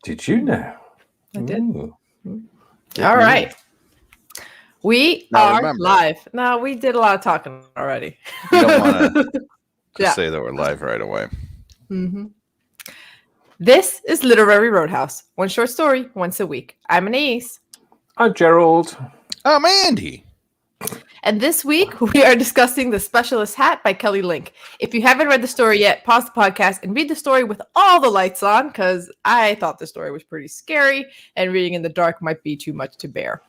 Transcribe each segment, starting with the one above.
Did you know? I did. Ooh. All right. We Now are remember. live. No, we did a lot of talking already. You don't want to Yeah. say that we're live right away. Mm-hmm. This is Literary Roadhouse. One short story once a week. I'm Anise. I'm Gerald. I'm Andy. And this week we are discussing The Specialist Hat by Kelly Link. If you haven't read the story yet, pause the podcast and read the story with all the lights on, because I thought the story was pretty scary and reading in the dark might be too much to bear.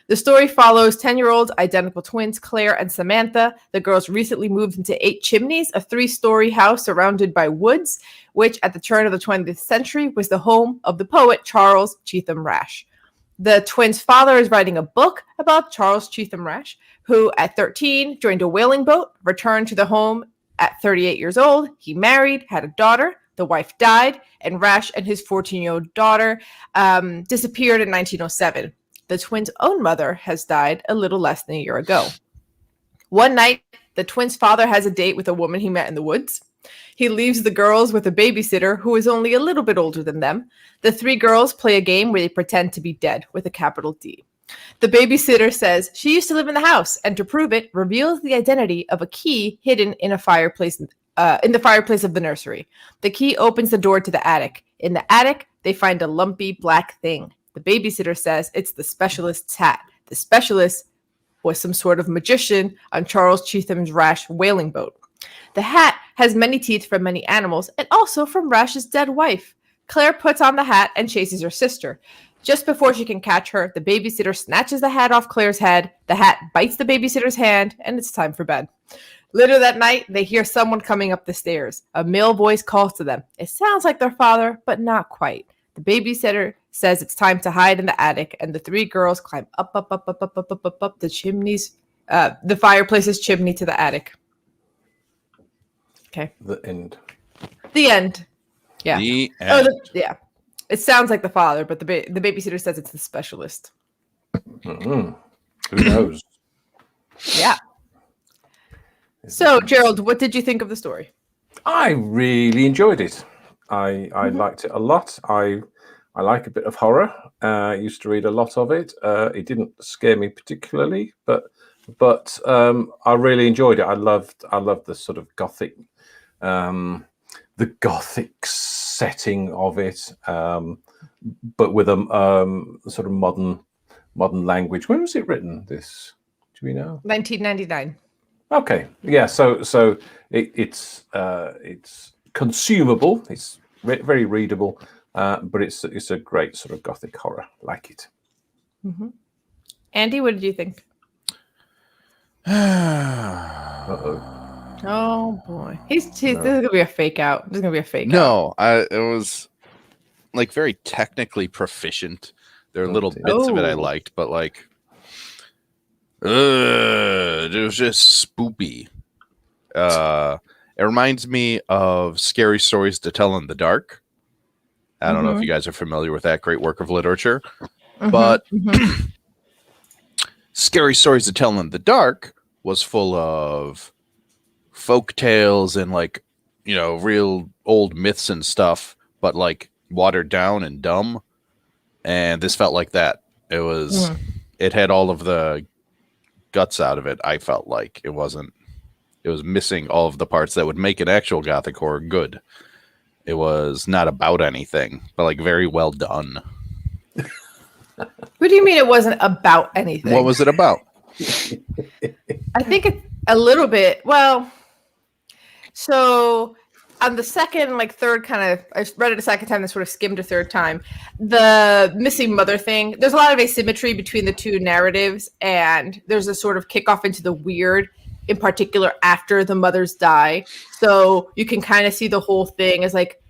The story follows 10-year-old identical twins Claire and Samantha. The girls recently moved into 8 Chimneys, a 3-story house surrounded by woods, which at the turn of the 20th century was the home of the poet Charles Cheetham Rashs. The twins' father is writing a book about Charles Cheetham Rashs, who at 13 joined a whaling boat, returned to the home at 38 years old. He married, had a daughter. The wife died, and Rashs and his 14-year-old daughter disappeared in 1907. The twins' own mother has died a little less than a year ago. One night, the twins' father has a date with a woman he met in the woods. He leaves the girls with a babysitter who is only a little bit older than them. The 3 girls play a game where they pretend to be dead with a capital D. The babysitter says she used to live in the house, and to prove it, reveals the identity of a key hidden in a fireplace in the fireplace of the nursery. The key opens the door to the attic. In the attic, they find a lumpy black thing. The babysitter says it's the specialist's hat. The specialist was some sort of magician on Charles Cheetham Rashs' whaling boat. The hat has many teeth from many animals and also from Rash's dead wife. Claire puts on the hat and chases her sister. Just before she can catch her, the babysitter snatches the hat off Claire's head. The hat bites the babysitter's hand, and it's time for bed. Later that night, they hear someone coming up the stairs. A male voice calls to them. It sounds like their father, but not quite. The babysitter says it's time to hide in the attic, and the 3 girls climb up the chimneys, the fireplace's chimney to the attic. Okay. The end. The end. Yeah. The end. Yeah. It sounds like the father, but the babysitter says it's the specialist. Mm-hmm. Who knows? Yeah. So, Gerald, what did you think of the story? I really enjoyed it. I liked it a lot. I like a bit of horror. I used to read a lot of it. It didn't scare me particularly, but I really enjoyed it. I loved the sort of gothic, the gothic setting of it, but with a sort of modern language. When was it written? This, do we know? 1999. Okay, yeah. So it's consumable. It's very readable, but it's a great sort of gothic horror. Like it. Mm-hmm. Andy, what did you think? Oh boy, this is gonna be a fake out. This is gonna be a fake out. No, it was like very technically proficient. There are little bits of it I liked, but like, it was just spoopy. It reminds me of Scary Stories to Tell in the Dark. I don't know if you guys are familiar with that great work of literature, but Scary Stories to Tell in the Dark was full of folk tales and like, you know, real old myths and stuff, but like watered down and dumb. And this felt like that. It was, it had all of the guts out of it. I felt like it was missing all of the parts that would make an actual gothic horror good. It was not about anything, but like very well done. What do you mean it wasn't about anything? What was it about? I think it's a little bit. Well, so on the second, like third kind of, I read it a second time and sort of skimmed a third time. The missing mother thing, there's a lot of asymmetry between the 2 narratives, and there's a sort of kickoff into the weird, in particular after the mothers die. So you can kind of see the whole thing as like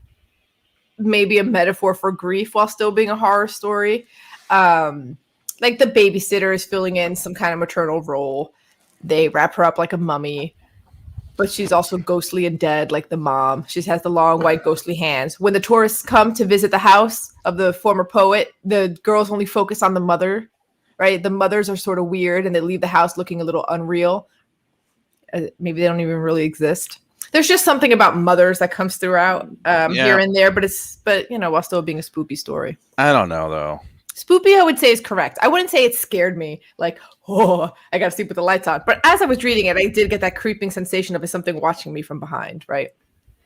maybe a metaphor for grief while still being a horror story. Like the babysitter is filling in some kind of maternal role. They wrap her up like a mummy, but she's also ghostly and dead like the mom. She has the long white ghostly hands. When the tourists come to visit the house of the former poet, the girls only focus on the mother, right? The mothers are sort of weird and they leave the house looking a little unreal. Maybe they don't even really exist. There's just something about mothers that comes throughout here and there, but while still being a spoopy story. I don't know though. Spoopy, I would say, is correct. I wouldn't say it scared me, like, oh, I got to sleep with the lights on. But as I was reading it, I did get that creeping sensation of something watching me from behind, right?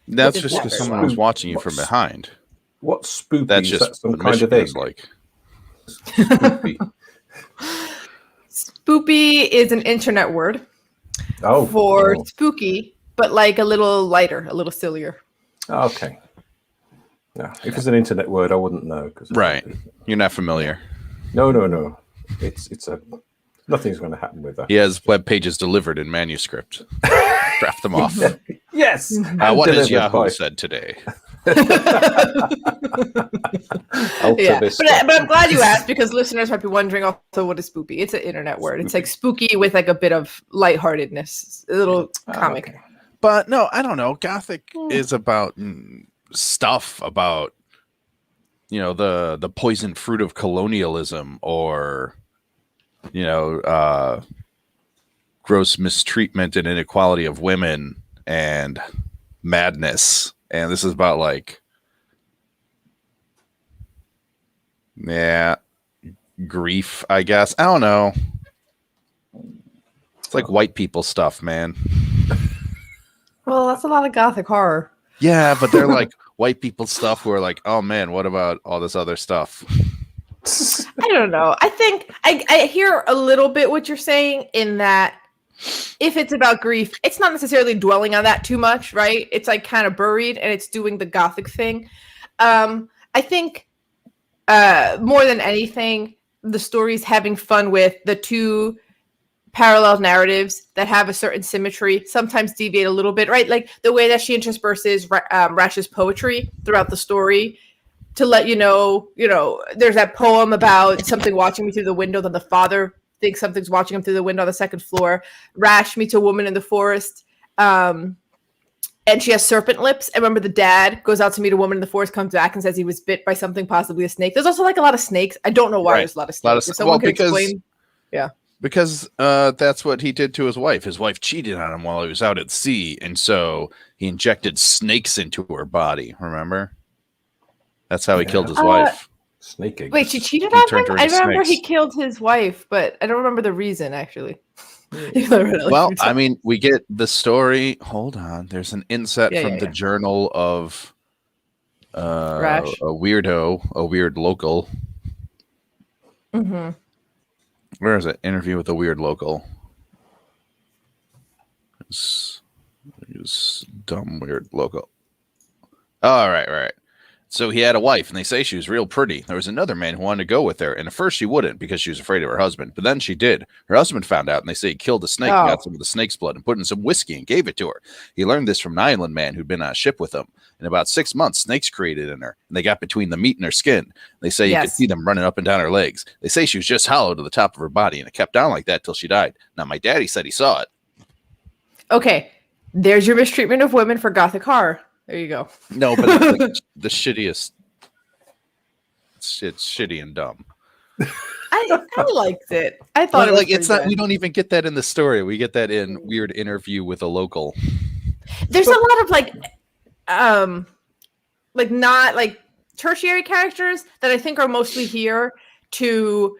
That's just because someone was watching you from behind. What's spoopy? That's just that some kind of egg? Like. Spoopy. Spoopy is an internet word for spooky, but like a little lighter, a little sillier. Okay. No, if it's an internet word, I wouldn't know. Right. You're not familiar. No. It's nothing's going to happen with that. He has web pages delivered in manuscript. Draft them off. Yes. What has Yahoo said today? But I'm glad you asked, because listeners might be wondering also what is spoopy. It's an internet word. It's like spooky with like a bit of lightheartedness, a little comic. Okay. But no, I don't know. Gothic is about stuff about, the poison fruit of colonialism, or gross mistreatment and inequality of women and madness. And this is about grief, I guess. I don't know. It's like white people stuff, man. Well, that's a lot of Gothic horror. Yeah, but they're like white people stuff who are like, oh man, what about all this other stuff? I don't know. I think I hear a little bit what you're saying, in that if it's about grief, it's not necessarily dwelling on that too much, right? It's like kind of buried, and it's doing the Gothic thing. I think more than anything, the story's having fun with the two parallel narratives that have a certain symmetry, sometimes deviate a little bit, right? Like the way that she intersperses Rash's poetry throughout the story to let you know, there's that poem about something watching me through the window, then the father thinks something's watching him through the window on the second floor. Rash meets a woman in the forest, and she has serpent lips. And remember, the dad goes out to meet a woman in the forest, comes back and says he was bit by something, possibly a snake. There's also like a lot of snakes. I don't know why there's a lot of snakes. If someone could explain. Yeah. Because that's what he did to his wife. His wife cheated on him while he was out at sea, and so he injected snakes into her body. Remember? That's how he killed his wife. Snake eggs. Wait, she cheated on him? I remember he killed his wife, but I don't remember the reason, actually. Well, I mean, we get the story. Hold on. There's an inset from the journal of Rash. a weirdo, a weird local. Mm-hmm. Where is it? Interview with a weird local. It's dumb, weird local. Oh, right. So he had a wife, and they say she was real pretty. There was another man who wanted to go with her, and at first she wouldn't because she was afraid of her husband. But then she did. Her husband found out, and they say he killed a snake, and got some of the snake's blood, and put in some whiskey and gave it to her. He learned this from an island man who'd been on a ship with him. In about 6 months, snakes created in her, and they got between the meat and her skin. They say you could see them running up and down her legs. They say she was just hollow to the top of her body, and it kept down like that till she died. Now, my daddy said he saw it. Okay. There's your mistreatment of women for Gothic horror. There you go. No, but it's like the shittiest. It's shitty and dumb. I liked it. I thought it was it's not. good. We don't even get that in the story. We get that in weird interview with a local. There's a lot of not like tertiary characters that I think are mostly here to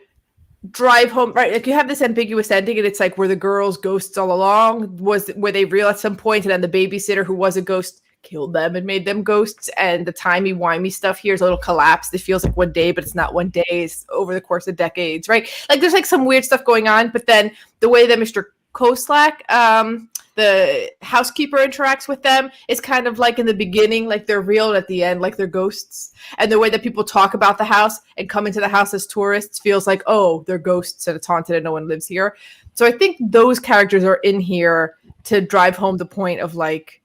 drive home, right? Like you have this ambiguous ending, and it's like, were the girls ghosts all along? Were they real at some point? And then the babysitter, who was a ghost, killed them and made them ghosts. And the timey-wimey stuff here is a little collapsed. It feels like one day, but it's not one day. It's over the course of decades, right? Like there's like some weird stuff going on. But then the way that Mr. Koslak, the housekeeper, interacts with them is kind of like in the beginning, like they're real, and at the end, like they're ghosts. And the way that people talk about the house and come into the house as tourists feels like, oh, they're ghosts and it's haunted and no one lives here. So I think those characters are in here to drive home the point of like,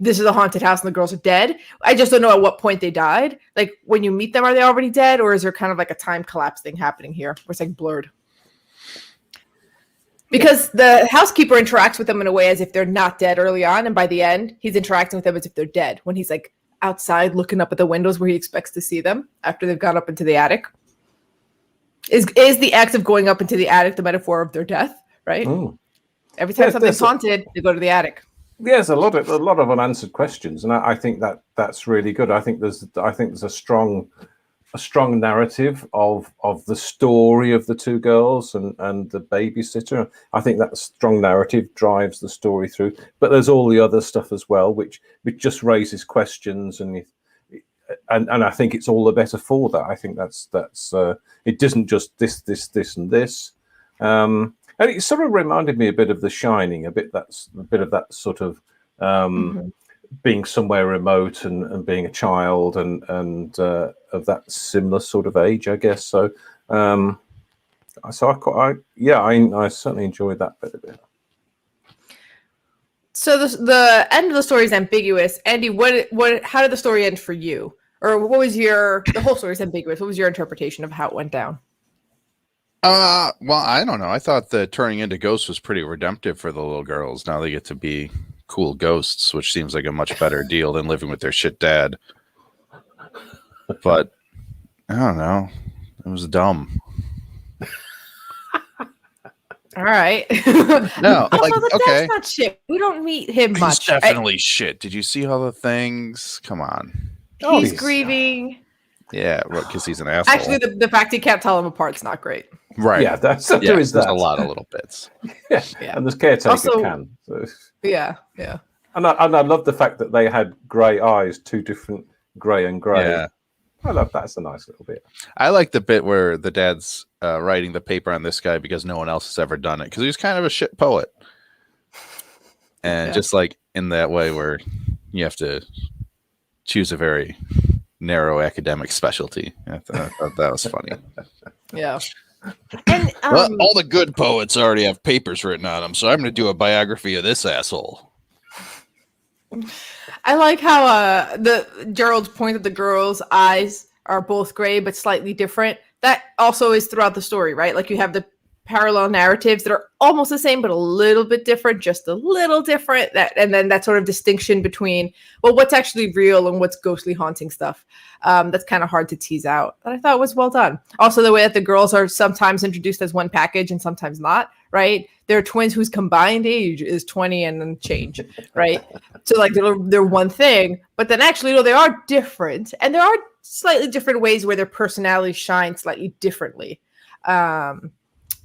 this is a haunted house and the girls are dead. I just don't know at what point they died. Like when you meet them, are they already dead? Or is there kind of like a time collapse thing happening here where it's like blurred? Because the housekeeper interacts with them in a way as if they're not dead early on. And by the end, he's interacting with them as if they're dead when he's like outside looking up at the windows where he expects to see them after they've gone up into the attic. Is the act of going up into the attic the metaphor of their death, right? Mm. Every time something's haunted, they go to the attic. There's a lot of unanswered questions, and I think that's really good. I think there's a strong narrative of the story of the two girls and the babysitter. I think that strong narrative drives the story through. But there's all the other stuff as well, which just raises questions, and I think it's all the better for that. I think that's it isn't just this and this. And it sort of reminded me a bit of The Shining, a bit of that sort of being somewhere remote and being a child and of that similar sort of age, I guess. So, I certainly enjoyed that bit of it. So the end of the story is ambiguous. Andy, how did the story end for you? Or what was the whole story is ambiguous. What was your interpretation of how it went down? Well, I don't know. I thought the turning into ghosts was pretty redemptive for the little girls. Now they get to be cool ghosts, which seems like a much better deal than living with their shit dad. But I don't know. It was dumb. All right. No, like, the okay. dad's not shit. We don't meet him much. He's definitely shit. Did you see all the things? Come on. He's grieving. Yeah, because he's an asshole. Actually, the fact he can't tell them apart is not great. Right. Yeah, there is there's that. a lot of little bits. Yeah. And this caretaker can. So. Yeah. And I love the fact that they had grey eyes, two different grey and grey. Yeah. I love that. It's a nice little bit. I like the bit where the dad's writing the paper on this guy because no one else has ever done it, because he was kind of a shit poet. And just like in that way where you have to choose a very narrow academic specialty. I thought that was funny. Yeah. And well, all the good poets already have papers written on them, so I'm going to do a biography of this asshole. I like how Gerald's point that the girls' eyes are both gray but slightly different. That also is throughout the story, right? Like you have the parallel narratives that are almost the same but a little bit different, just a little different. And then that sort of distinction between, well, what's actually real and what's ghostly haunting stuff. That's kind of hard to tease out. But I thought it was well done. Also, the way that the girls are sometimes introduced as one package and sometimes not, right? They're twins whose combined age is 20 and then change, right? So like they're one thing, but then actually, no, they are different. And there are slightly different ways where their personalities shine slightly differently.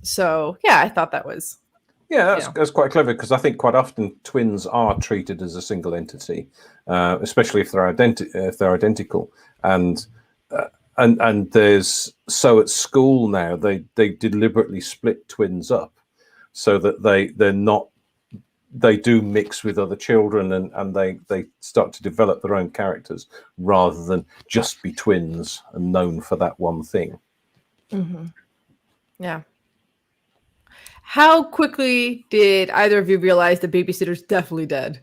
So yeah, I thought that was that's quite clever, because I think quite often twins are treated as a single entity, especially if they're identical. And there's at school now they deliberately split twins up so that they do mix with other children and they start to develop their own characters rather than just be twins and known for that one thing. Mm-hmm. Yeah. How quickly did either of you realize the babysitter's definitely dead?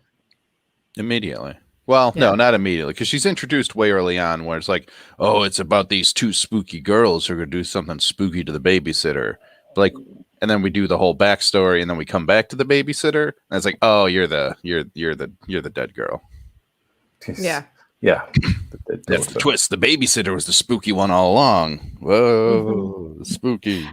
Immediately. Well, no, not immediately, because she's introduced way early on where it's like, oh, it's about these two spooky girls who are going to do something spooky to the babysitter. Like, and then we do the whole backstory, and then we come back to the babysitter, and it's like, oh, you're the dead girl. Yeah. Yeah. That's the twist. The babysitter was the spooky one all along. Whoa, spooky.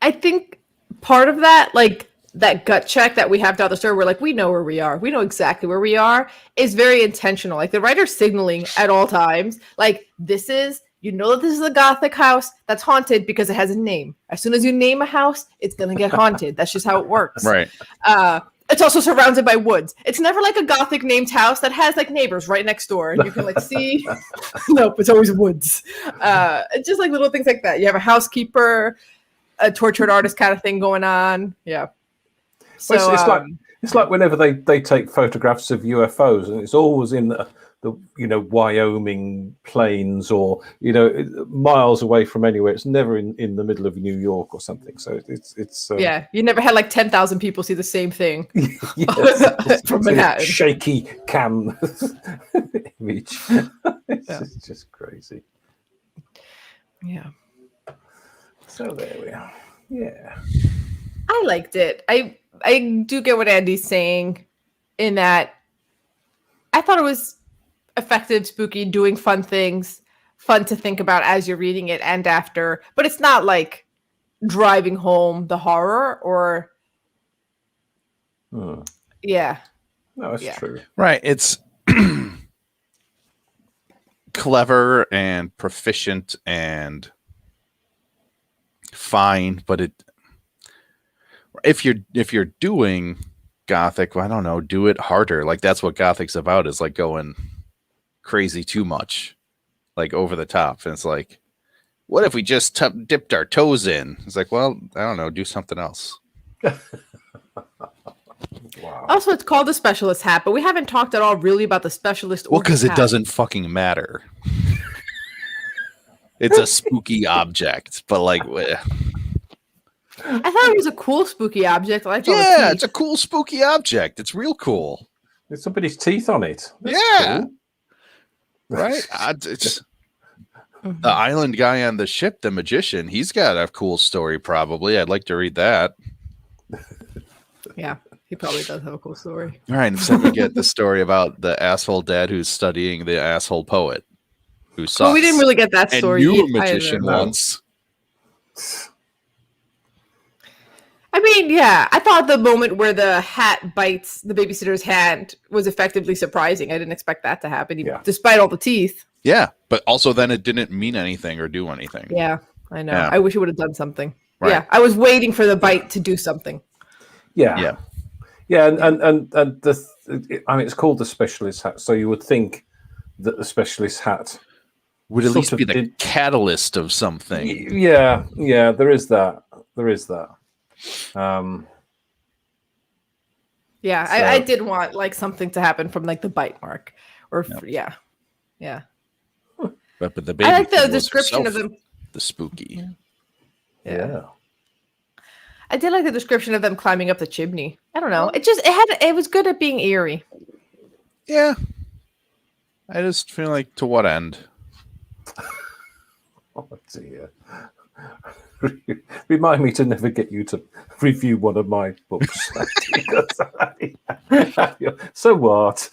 I think part of that, like that gut check that we have throughout the story, we're like, we know where we are. We know exactly where we are, is very intentional. Like the writer's signaling at all times, like this is, you know, that this is a Gothic house that's haunted because it has a name. As soon as you name a house, it's going to get haunted. That's just how it works. Right. It's also surrounded by woods. It's never like a Gothic named house that has like neighbors right next door and you can like see. Nope, it's always woods. It's just like little things like that. You have a housekeeper, a tortured artist kind of thing going on. Yeah. So it's like whenever they take photographs of UFOs, and it's always in the Wyoming plains or miles away from anywhere. It's never in the middle of New York or something. So it's yeah. You never had like 10,000 people see the same thing. Yes, from Manhattan. Shaky cam image. It's just crazy. Yeah. So there we are. Yeah. I liked it. I do get what Andy's saying in that I thought it was effective, spooky, doing fun things, fun to think about as you're reading it and after, but it's not like driving home the horror or yeah. No, that's Yeah. true. Right. It's clever and proficient and fine, but if you're doing Gothic, well, I don't know, do it harder. Like that's what Gothic's about, is like going crazy too much, like over the top. And it's like, what if we just dipped our toes in? It's like, well, I don't know, do something else. Wow. Also, it's called the specialist hat, but we haven't talked at all really about the specialist. Well, or because it hat. doesn't fucking matter. It's a spooky object, but like, I thought it was a cool spooky object. I liked all the yeah, teeth. it's a cool spooky object. It's real cool. There's somebody's teeth on it. That's Yeah. cool. Right? It's the island guy on the ship, the magician. He's got a cool story. Probably, I'd like to read that. Yeah, he probably does have a cool story. All right, instead we get the story about the asshole dad who's studying the asshole poet who sucks. Well, we didn't really get that and story. knew a either. magician No. once. I mean, yeah, I thought the moment where the hat bites the babysitter's hand was effectively surprising. I didn't expect that to happen, Yeah. despite all the teeth. Yeah, but also then it didn't mean anything or do anything. Yeah, I know. Yeah. I wish it would have done something. Right. Yeah, I was waiting for the bite to do something. Yeah. Yeah. Yeah, and I mean, it's called the specialist hat, so you would think that the specialist hat Would at sort least of be the did- catalyst of something. Yeah, there is that. There is that. Yeah, So- I did want like something to happen from like the bite mark, or yeah. But the I like the baby was description of herself them. the spooky. Yeah. I did like the description of them climbing up the chimney. I don't know. It was good at being eerie. Yeah. I just feel like, to what end? Oh dear. Remind me to never get you to review one of my books. So what?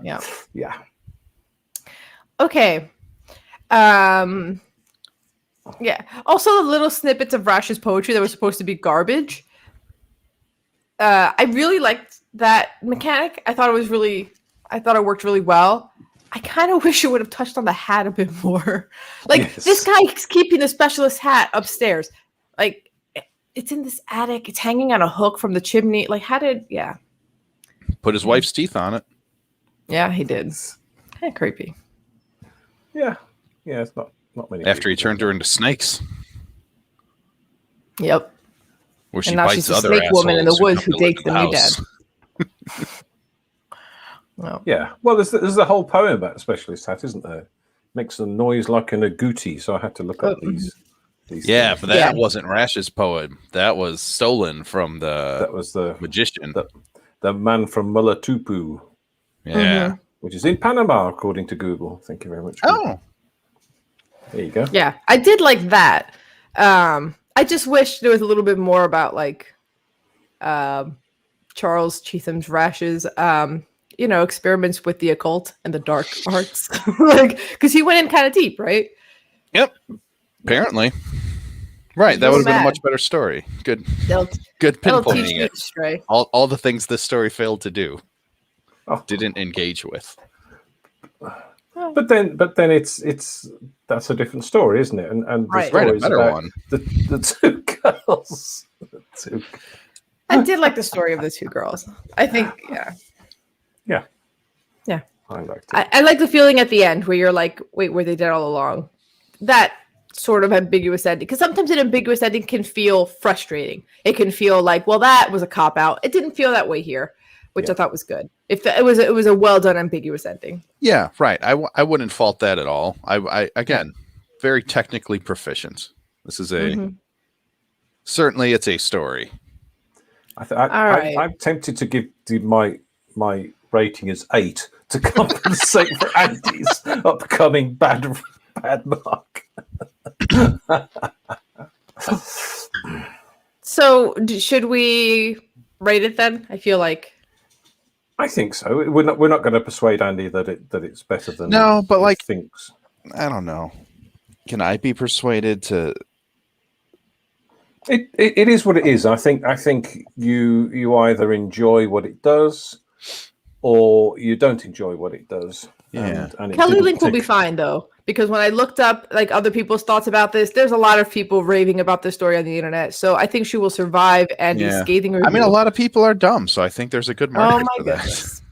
Yeah. Yeah. Okay. Yeah. Also, the little snippets of Rash's poetry that were supposed to be garbage. I really liked that mechanic. I thought it worked really well. I kind of wish it would have touched on the hat a bit more. Like, Yes. this guy's keeping the specialist hat upstairs. Like, it's in this attic. It's hanging on a hook from the chimney. Like, yeah. Put his wife's teeth on it. Yeah, he did. Kind of creepy. Yeah. Yeah, it's not many. After he people turned her into snakes. Yep. Where she And now bites she's a other snake woman in the assholes who woods come who to live dates in the new house. Well, Yeah. Well, there's a whole poem about the specialist hat, isn't there? Makes a noise like an agouti, so I had to look up these Yeah, things. but that wasn't Rash's poem. That was stolen from That the was the magician. man from Mulatupu, Yeah. which is in Panama, according to Google. Thank you very much. Google. Oh. There you go. yeah, I did like that. I just wish there was a little bit more about like Charles Chetham's Rash's experiments with the occult and the dark arts. Like, because he went in kind of deep, right? Yep. Apparently. Right. That Real would have been a mad. much better story. Good That'll pinpointing teach you it. to stray. All the things this story failed to do. Oh. Didn't engage with. But then it's that's a different story, isn't it? And the Right. story Right, a is better about one. the two girls. I did like the story of the two girls. I think, I liked it. I like the feeling at the end where you're like, wait, were they dead all along? That sort of ambiguous ending. Because sometimes an ambiguous ending can feel frustrating. It can feel like, well, that was a cop out. It didn't feel that way here, which I thought was good. If it was a well done ambiguous ending. Yeah, right. I wouldn't fault that at all. I again, very technically proficient. This is certainly it's a story. right. I'm tempted to give my rating as 8 to compensate for Andy's upcoming bad mark. So should we rate it then? I feel like I think so. We're not going to persuade Andy that it's better than No, but he like- thinks. I don't know. Can I be persuaded to It is what it is. I think you either enjoy what it does or you don't enjoy what it does. Yeah. And it Kelly didn't Link will be tick- fine though, because when I looked up like other people's thoughts about this, there's a lot of people raving about this story on the internet. So I think she will survive Andy's Yeah. scathing review. I mean, a lot of people are dumb, so I think there's a good Oh market my for that. goodness.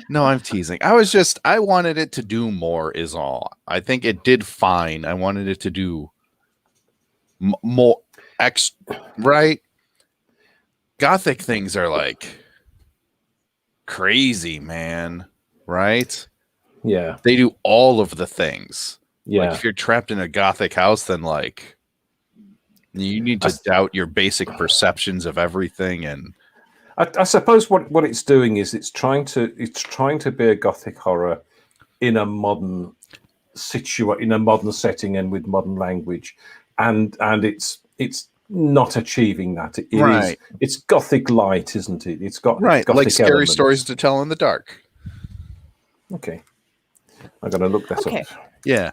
No, I'm teasing. I wanted it to do more is all. I think it did fine. I wanted it to do more right? Gothic things are like crazy, man, right? Yeah. They do all of the things. Yeah. Like if you're trapped in a Gothic house, then like you need to doubt your basic perceptions of everything. And I suppose what it's doing is it's trying to be a Gothic horror in a modern in a modern setting and with modern language, and it's not achieving that. Right. It's Gothic light, isn't it? It's got right, Gothic like scary elements. stories to tell in the dark. Okay, I'm gonna look that Okay. up. Yeah.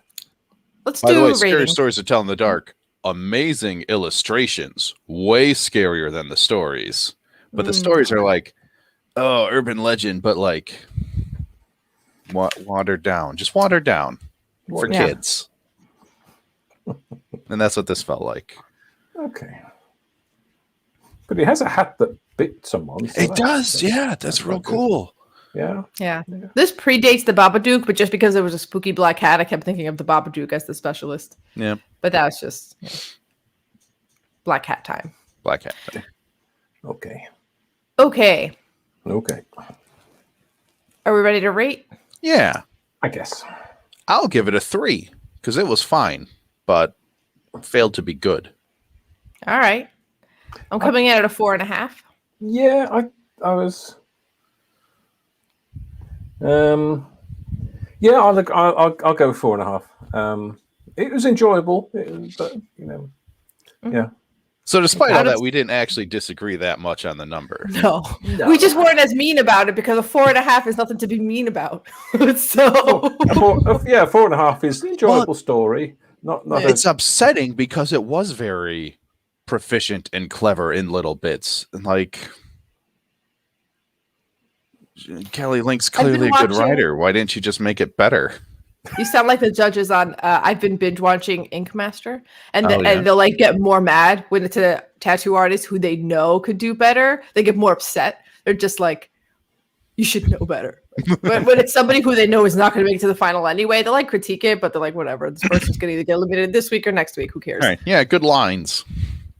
Let's By the do way, scary rating. stories to tell in the dark. Amazing illustrations, way scarier than the stories. But the stories are like, oh, urban legend, but like watered down, just watered down for Yeah. kids. And that's what this felt like. Okay, but it has a hat that bit someone. So It does, yeah. That's real quite good. cool. Yeah. Yeah. This predates the Babadook, but just because there was a spooky black hat, I kept thinking of the Babadook as the specialist. Yeah, But that was just black hat time. Black Hat. Okay. Okay. Okay. Are we ready to rate? Yeah, I guess. I'll give it a 3 because it was fine, but failed to be good. All right. I'm coming in at a 4.5. Yeah, I was. Yeah, I'll go 4.5. It was enjoyable, but yeah. So despite Out all of- that, we didn't actually disagree that much on the number. No. We just weren't as mean about it because a 4.5 is nothing to be mean about. So 4.5 is an enjoyable story. Not It's upsetting because it was very proficient and clever in little bits. And like Kelly Link's clearly a good watching- writer. Why didn't you just make it better? you sound like the judges on I've been binge watching Ink Master, and, Oh, yeah. and they'll like get more mad when it's a tattoo artist who they know could do better. They get more upset. They're just like, you should know better. But when it's somebody who they know is not going to make it to the final anyway, they like critique it, but they're like, whatever. This person's going to either get eliminated this week or next week. Who cares? All right. Yeah, good lines.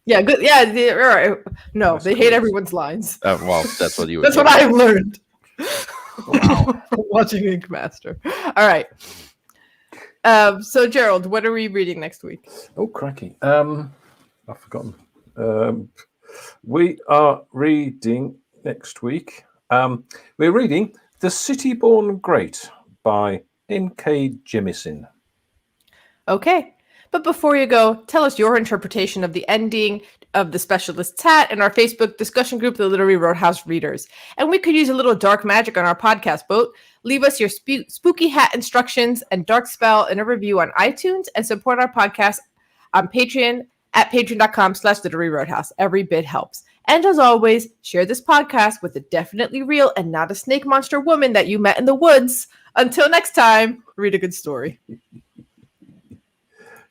Yeah, good. Yeah, all right. No, they hate everyone's lines. Well, that's what you would That's do. what I've learned. Wow. From watching Ink Master. All right. So Gerald, what are we reading next week? Oh, cracky. I've forgotten. We are reading next week. We're reading The City Born Great by N.K. Jemisin. Okay. But before you go, tell us your interpretation of the ending of The Specialist's Hat in our Facebook discussion group, the Literary Roadhouse Readers. And we could use a little dark magic on our podcast boat. Leave us your spooky hat instructions and dark spell in a review on iTunes and support our podcast on Patreon at patreon.com/literary roadhouse. Every bit helps. And as always, share this podcast with a definitely real and not a snake monster woman that you met in the woods. Until next time, read a good story.